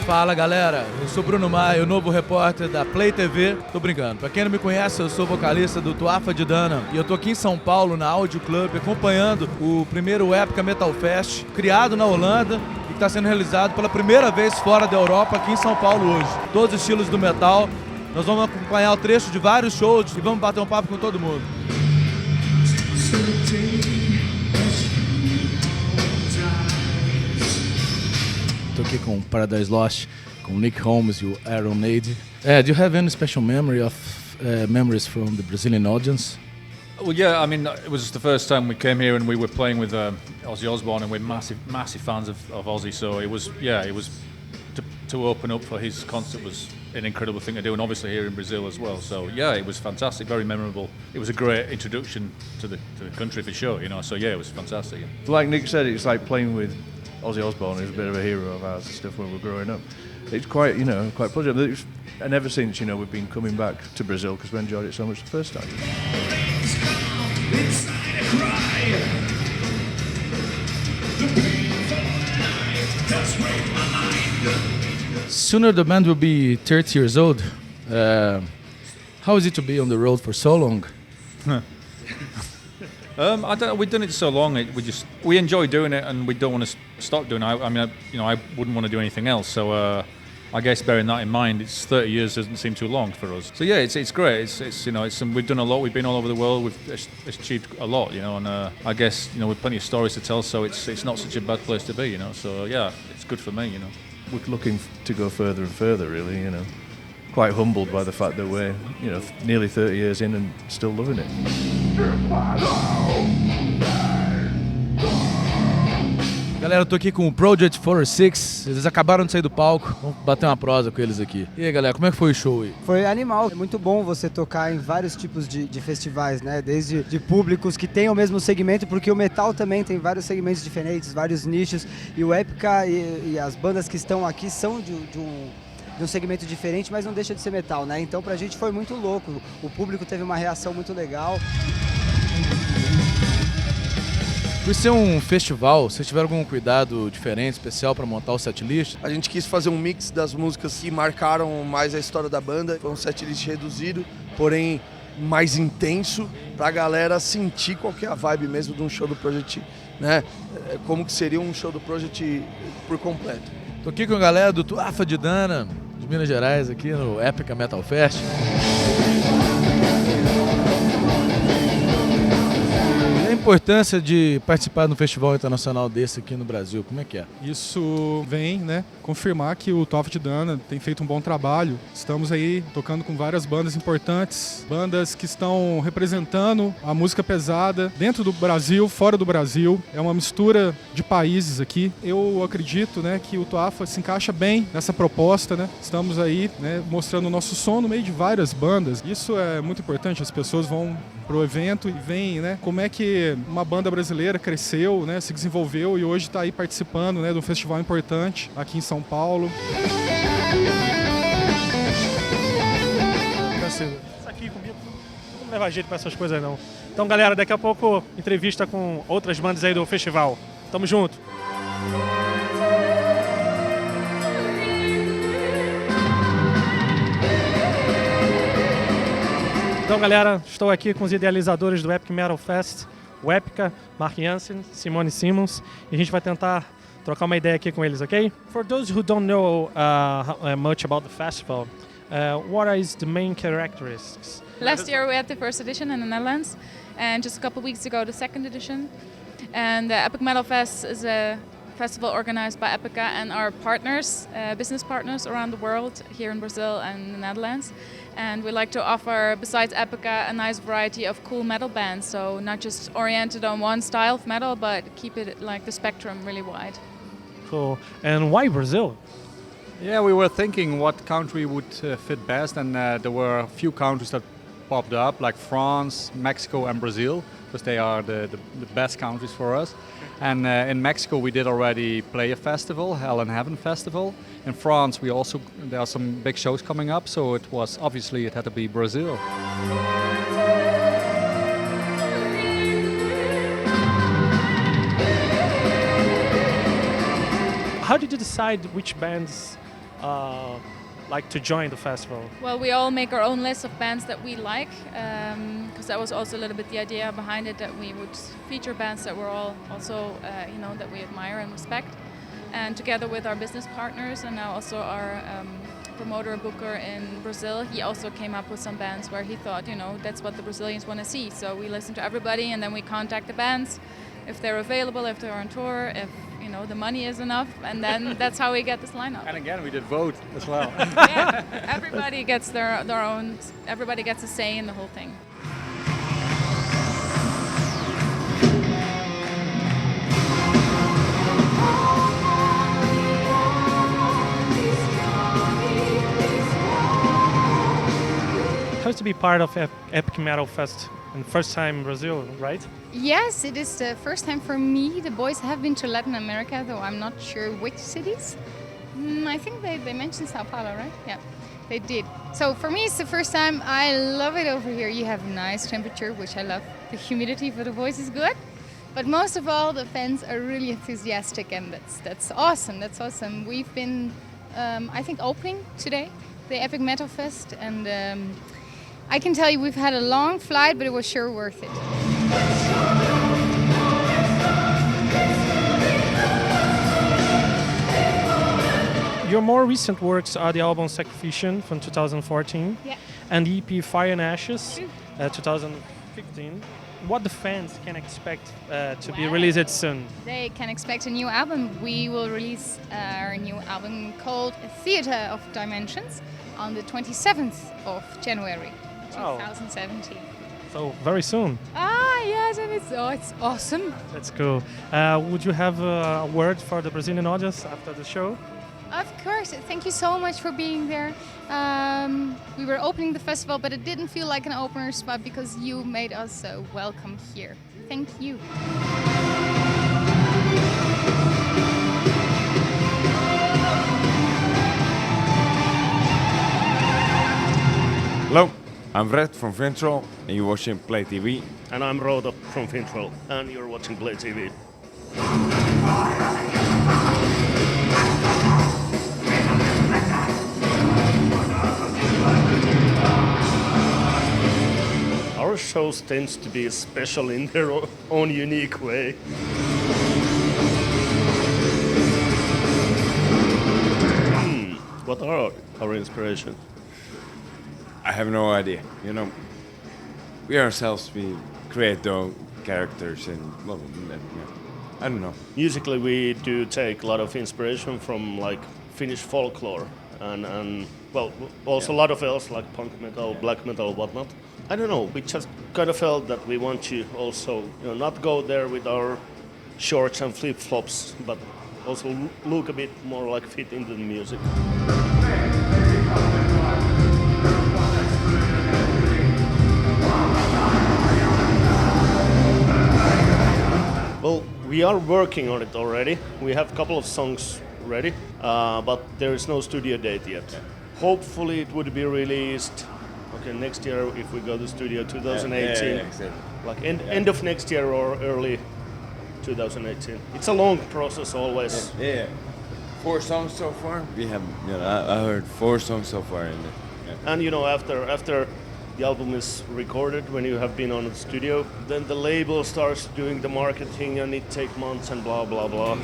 Fala galera, eu sou Bruno Maia, o novo repórter da Playtv. Tô brincando, pra quem não me conhece, eu sou vocalista do Tuafa de Dana e eu tô aqui em São Paulo, na Aonde Club, acompanhando o primeiro Épica Metal Fest, criado na Holanda e que está sendo realizado pela primeira vez fora da Europa, aqui em São Paulo hoje. Todos os estilos do metal, nós vamos acompanhar o trecho de vários shows e vamos bater um papo com todo mundo. Tô aqui com Paradise Lost, com Nick Holmes e o Aaron Nade. Do you have any special memories from the Brazilian audience? Well, yeah, I mean, it was the first time we came here and we were playing with Ozzy Osbourne, and we're massive fans of Ozzy. So it was to open up for his concert was an incredible thing to do, and obviously here in Brazil as well. So yeah, it was fantastic, very memorable. It was a great introduction to the country for sure, you know. So yeah, it was fantastic. Like Nick said, it's like playing with Ozzy Osbourne, who's a bit of a hero of ours and stuff when we were growing up. It's quite pleasant. And ever since, we've been coming back to Brazil because we enjoyed it so much the first time. Sooner the band will be 30 years old. How is it to be on the road for so long? I don't know. We've done it so long. We enjoy doing it, and we don't want to stop doing it. I wouldn't want to do anything else. So I guess bearing that in mind, it's 30 years doesn't seem too long for us. So yeah, it's great. We've done a lot. We've been all over the world. We've achieved a lot, and I guess we've plenty of stories to tell. So it's not such a bad place to be, So yeah, it's good for me, We're looking to go further and further, really, Quite humbled by the fact that we're, nearly 30 years in and still loving it. Galera, eu tô aqui com o Project 46, eles acabaram de sair do palco, vamos bater uma prosa com eles aqui. E aí galera, como é que foi o show aí? Foi animal, é muito bom você tocar em vários tipos de festivais, né? Desde de públicos que têm o mesmo segmento, porque o metal também tem vários segmentos diferentes, vários nichos, e o Épica e as bandas que estão aqui são de um segmento diferente, mas não deixa de ser metal, né? Então pra gente foi muito louco, o público teve uma reação muito legal. Por ser um festival, vocês tiveram algum cuidado diferente, especial para montar o setlist? A gente quis fazer um mix das músicas que marcaram mais a história da banda. Foi um setlist reduzido, porém mais intenso, pra galera sentir qual que é a vibe mesmo de um show do Project, né? Como que seria um show do Project por completo. Tô aqui com a galera do Tuafa de Dana, de Minas Gerais, aqui no Épica Metal Fest. A importância de participar de um festival internacional desse aqui no Brasil, como é que é? Isso vem, confirmar que o Tuafa de Dana tem feito um bom trabalho. Estamos aí tocando com várias bandas importantes, bandas que estão representando a música pesada dentro do Brasil, fora do Brasil. É uma mistura de países aqui. Eu acredito, que o Tuafa se encaixa bem nessa proposta, Estamos aí, mostrando o nosso som no meio de várias bandas. Isso é muito importante, as pessoas vão pro evento e veem, como é que uma banda brasileira cresceu, se desenvolveu e hoje está aí participando, de um festival importante aqui em São Paulo. Isso aqui comigo não leva jeito para essas coisas não. Então galera, daqui a pouco entrevista com outras bandas aí do festival. Tamo junto! Então galera, estou aqui com os idealizadores do Epic Metal Fest, o Épica, Mark Jansen, Simone Simmons, e a gente vai tentar trocar uma ideia aqui com eles, ok? For those who don't know much about the festival, what is the main characteristics? Last year we had the first edition in the Netherlands, and just a couple of weeks ago the second edition. And the Epic Metal Fest is a festival organized by Epica and our partners, business partners around the world, here in Brazil and the Netherlands. And we like to offer, besides Epica, a nice variety of cool metal bands. So not just oriented on one style of metal, but keep it like the spectrum really wide. Cool. And why Brazil? Yeah, we were thinking what country would fit best, and there were a few countries that popped up, like France, Mexico and Brazil, because they are the best countries for us. And in Mexico we did already play a festival, Hell and Heaven Festival. In France there are some big shows coming up, so it had to be Brazil. How did you decide which bands like to join the festival? Well, we all make our own list of bands that we like, because that was also a little bit the idea behind it, that we would feature bands that we're all also, that we admire and respect. And together with our business partners and now also our promoter booker in Brazil, he also came up with some bands where he thought, that's what the Brazilians want to see. So we listen to everybody and then we contact the bands if they're available, if they're on tour, if the money is enough, and then that's how we get this lineup. And again, we did vote as well. Yeah, everybody gets their own. Everybody gets a say in the whole thing. How to be part of Epic Metal Fest and first time in Brazil, right? Yes, it is the first time for me. The boys have been to Latin America, though I'm not sure which cities. I think they mentioned Sao Paulo, right? Yeah, they did. So for me, it's the first time. I love it over here. You have nice temperature, which I love. The humidity for the boys is good. But most of all, the fans are really enthusiastic, and that's awesome. That's awesome. We've been, I think, opening today, the Epic Metal Fest, and I can tell you we've had a long flight, but it was sure worth it. Your more recent works are the album Sacrification from 2014 and the EP Fire and Ashes 2015. What the fans can expect to be released soon? They can expect a new album. We will release our new album called Theater of Dimensions on the 27th of January 2017. So very soon. Yes, and it's awesome. That's cool. Would you have a word for the Brazilian audience after the show? Of course. Thank you so much for being there. We were opening the festival, but it didn't feel like an opener spot because you made us welcome here. Thank you. Hello, I'm Red from Ventral, and you're watching Playtv. And I'm Roda from Ventral, and you're watching Playtv. Our shows tends to be special in their own unique way. What are our inspirations? I have no idea. We ourselves, we create our characters and I don't know. Musically, we do take a lot of inspiration from Finnish folklore and also a lot of else like punk metal, black metal, whatnot. I don't know. We just kind of felt that we want to also, not go there with our shorts and flip flops, but also look a bit more like fit into the music. Well, we are working on it already. We have a couple of songs ready, but there is no studio date yet. Hopefully it would be released next year if we go to studio 2018. Like end of next year or early 2018. It's a long process always. Yeah. 4 songs so far. We have, I heard 4 songs so far in it. Yeah. And after the album is recorded, when you have been on the studio, then the label starts doing the marketing and it takes months and blah blah blah.